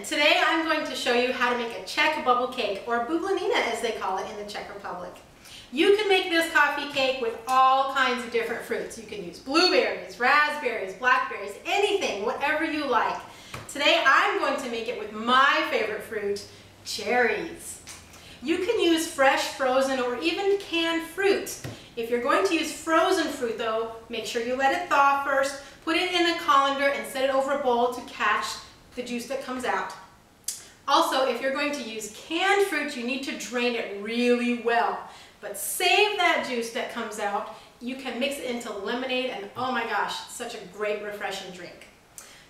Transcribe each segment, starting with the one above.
Today I'm going to show you how to make a Czech bubble cake, or Bublanina as they call it in the Czech Republic. You can make this coffee cake with all kinds of different fruits. You can use blueberries, raspberries, blackberries, anything, whatever you like. Today I'm going to make it with my favorite fruit, cherries. You can use fresh, frozen, or even canned fruit. If you're going to use frozen fruit though, make sure you let it thaw first, put it in a colander and set it over a bowl to catch the juice that comes out. Also, if you're going to use canned fruit, you need to drain it really well. But save that juice that comes out. You can mix it into lemonade and oh my gosh, such a great refreshing drink.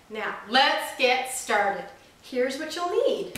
Now, let's get started. Here's what you'll need.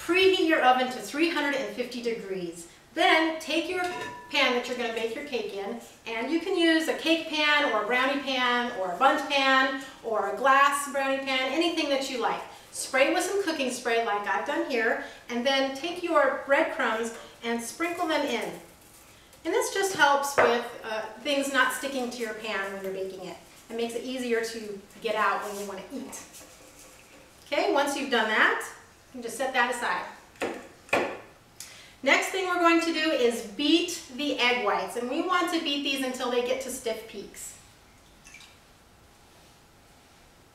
Preheat your oven to 350 degrees. Then take your pan that you're going to bake your cake in, and you can use a cake pan or a brownie pan or a bundt pan or a glass brownie pan, anything that you like. Spray it with some cooking spray like I've done here, and then take your breadcrumbs and sprinkle them in. And this just helps with things not sticking to your pan when you're baking it. It makes it easier to get out when you want to eat. Okay, once you've done that, you can just set that aside. Next thing we're going to do is beat the egg whites, and we want to beat these until they get to stiff peaks.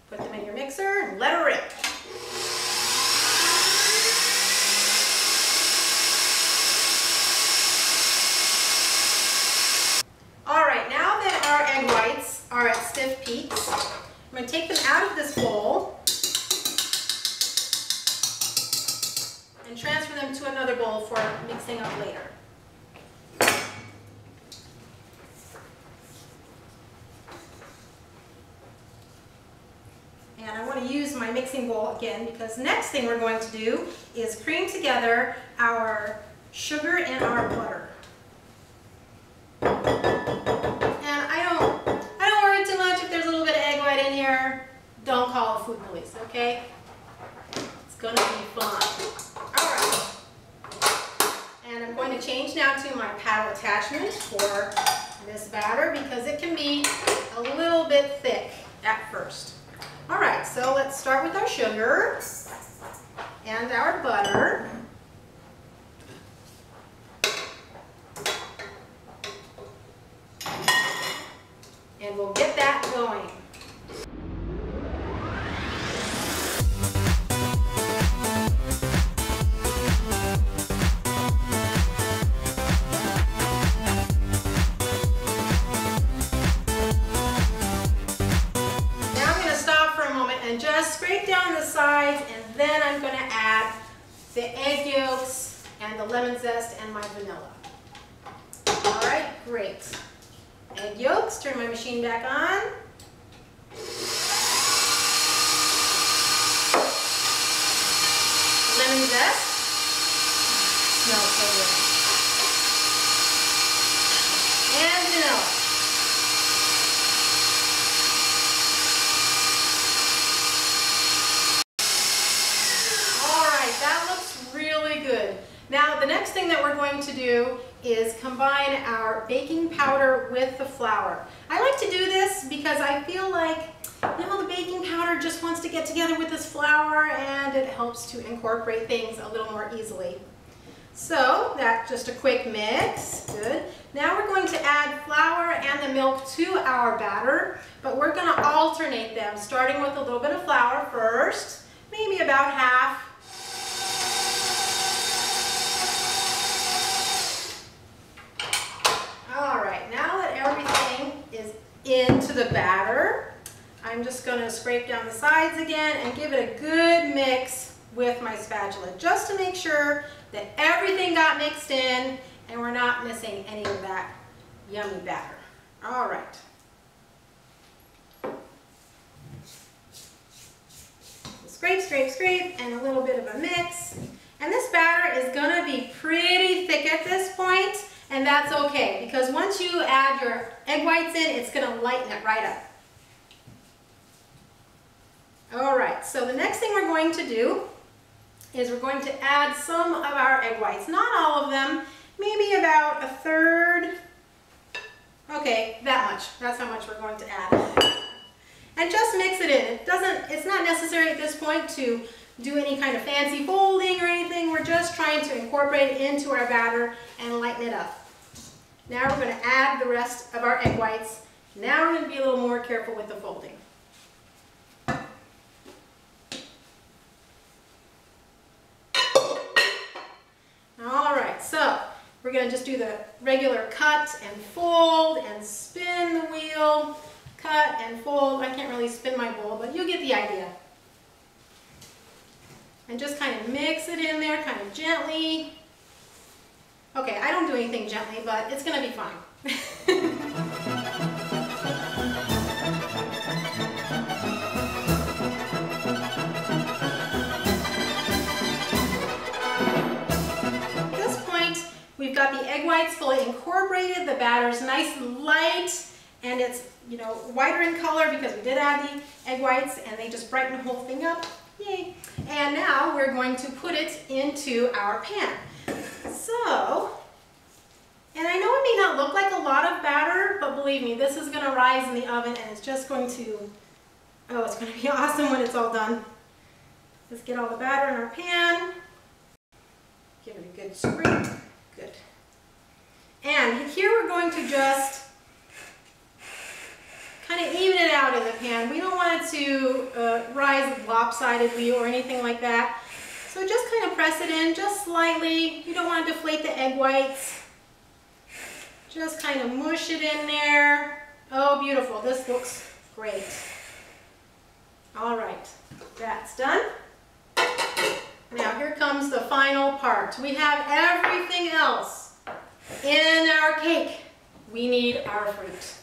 Put them in your mixer and let her rip. All right, now that our egg whites are at stiff peaks, I'm going to take them out of this bowl and transfer them to another bowl for mixing up later. And I want to use my mixing bowl again because next thing we're going to do is cream together our sugar and our butter. And I don't worry too much if there's a little bit of egg white in here. Don't call the food police, okay? It's gonna be fun. And I'm going to change now to my paddle attachment for this batter because it can be a little bit thick at first. All right, so let's start with our sugar and our butter. And we'll get that going. And just scrape down the sides, and then I'm going to add the egg yolks and the lemon zest and my vanilla. All right, great. Egg yolks, turn my machine back on. Lemon zest, smells so good. And vanilla. Now the next thing that we're going to do is combine our baking powder with the flour. I like to do this because I feel like, you know, the baking powder just wants to get together with this flour and it helps to incorporate things a little more easily. So that's just a quick mix. Good. Now we're going to add flour and the milk to our batter, but we're going to alternate them, starting with a little bit of flour first, maybe about half. Into the batter, I'm just going to scrape down the sides again and give it a good mix with my spatula just to make sure that everything got mixed in and we're not missing any of that yummy batter. All right. scrape, scrape, scrape, and a little bit of a mix. And this batter is gonna be pretty thick at this point, and that's okay, because once you add your egg whites in, it's gonna lighten it right up. All right, so the next thing we're going to do is we're going to add some of our egg whites. Not all of them, maybe about a third. Okay, that much. That's how much we're going to add. And just mix it in. It's not necessary at this point to do any kind of fancy folding or anything. We're just trying to incorporate it into our batter and lighten it up. Now we're going to add the rest of our egg whites. Now we're going to be a little more careful with the folding. So we're going to just do the regular cut and fold and spin the wheel, cut and fold. I can't really spin my bowl, but you get the idea. And just kind of mix it in there, kind of gently. Okay, I don't do anything gently, but it's going to be fine. We've got the egg whites fully incorporated, the batter's nice and light, and it's, you know, whiter in color because we did add the egg whites and they just brighten the whole thing up. Yay! And now we're going to put it into our pan. So, and I know it may not look like a lot of batter, but believe me, this is going to rise in the oven and it's just going to, oh, it's going to be awesome when it's all done. Let's get all the batter in our pan. Give it a good scrape. Good. And here we're going to just kind of even it out in the pan. We don't want it to rise lopsidedly or anything like that. So just kind of press it in just slightly. You don't want to deflate the egg whites. Just kind of mush it in there. Oh, beautiful. This looks great. All right, that's done. Now here comes the final part. We have everything else in our cake. We need our fruit.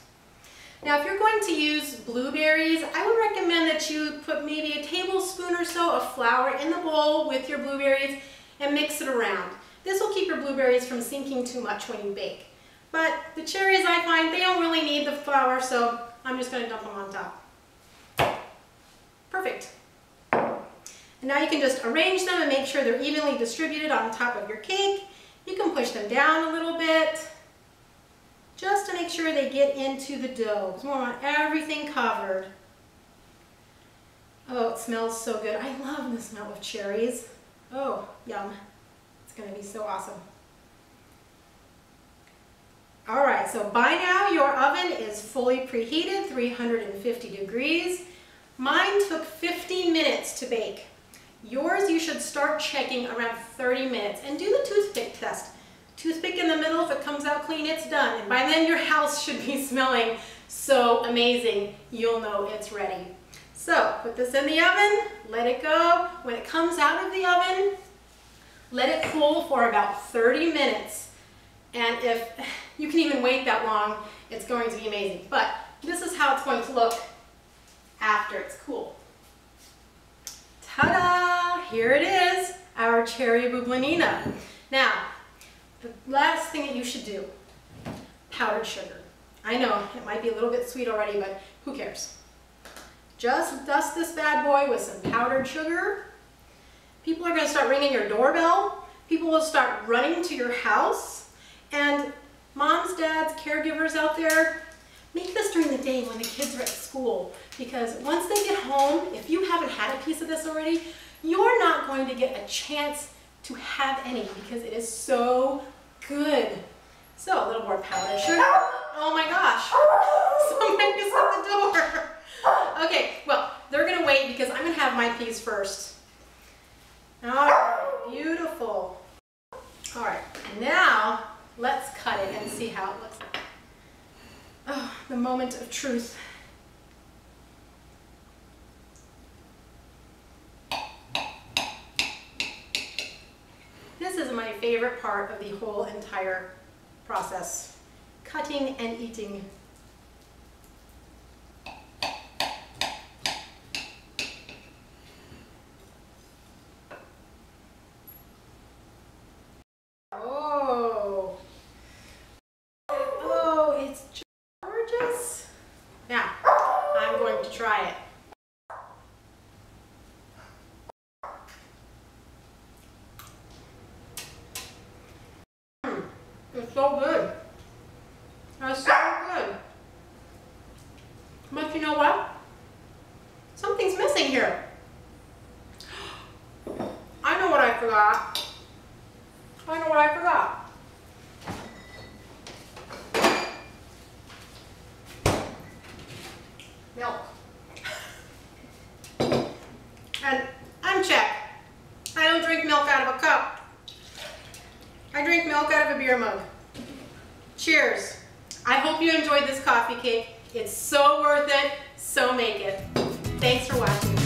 Now if you're going to use blueberries, I would recommend that you put maybe a tablespoon or so of flour in the bowl with your blueberries and mix it around. This will keep your blueberries from sinking too much when you bake. But the cherries, I find, they don't really need the flour, so I'm just going to dump them on top. Perfect. And now you can just arrange them and make sure they're evenly distributed on top of your cake. You can push them down a little bit just to make sure they get into the dough, because we want everything covered. Oh, it smells so good. I love the smell of cherries. Oh, yum. It's going to be so awesome. All right, so by now your oven is fully preheated, 350 degrees. Mine took 50 minutes to bake. Yours, you should start checking around 30 minutes and do the toothpick test. Toothpick in the middle, if it comes out clean, it's done. And by then your house should be smelling so amazing, you'll know it's ready. So put this in the oven, let it go. When it comes out of the oven, let it cool for about 30 minutes. And if you can even wait that long, it's going to be amazing. But this is how it's going to look after it's cool. Ta-da! Here it is, our cherry bublanina. Now, the last thing that you should do, powdered sugar. I know it might be a little bit sweet already, but who cares? Just dust this bad boy with some powdered sugar. People are going to start ringing your doorbell. People will start running to your house. And moms, dads, caregivers out there, make this during the day when the kids are at school, because once they get home, if you haven't had a piece of this already, you're not going to get a chance to have any because it is so good. So a little more powdered sugar. Oh my gosh, somebody's at the door. Okay, well, they're gonna wait because I'm gonna have my piece first. All right, beautiful. All right, now let's cut it and see how it looks. Oh, the moment of truth. This is my favorite part of the whole entire process, cutting and eating. it's gorgeous. Now, I'm going to try it. It's so good. That's so good. But you know what? Something's missing here. I know what I forgot. I know what I forgot. Milk. And I'm Czech. I don't drink milk out of a cup. I drink milk out of a beer mug. Cheers. I hope you enjoyed this coffee cake. It's so worth it, so make it. Thanks for watching.